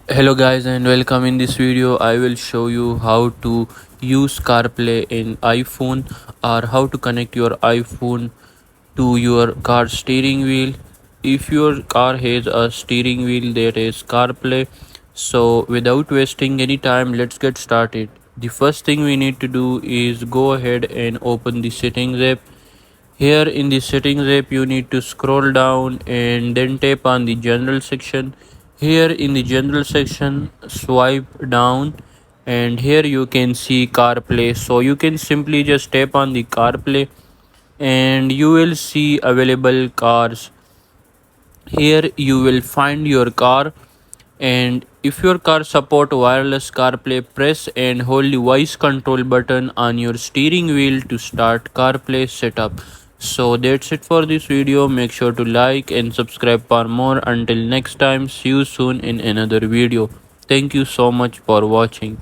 Hello guys and welcome. In this video I will show you how to use CarPlay in iPhone, or how to connect your iPhone to your car steering wheel. If your car has a steering wheel that is CarPlay, so without wasting any time, let's get started. The first thing we need to do is go ahead and open the settings app. Here in the settings app, you need to scroll down and then tap on the general section. Here in the general section, swipe down and here you can see CarPlay. So you can simply just tap on the CarPlay and you will see available cars. Here you will find your car, and if your car support wireless CarPlay, press and hold the voice control button on your steering wheel to start CarPlay setup. So that's it for this video. Make sure to like and subscribe for more. Until next time, see you soon in another video. Thank you so much for watching.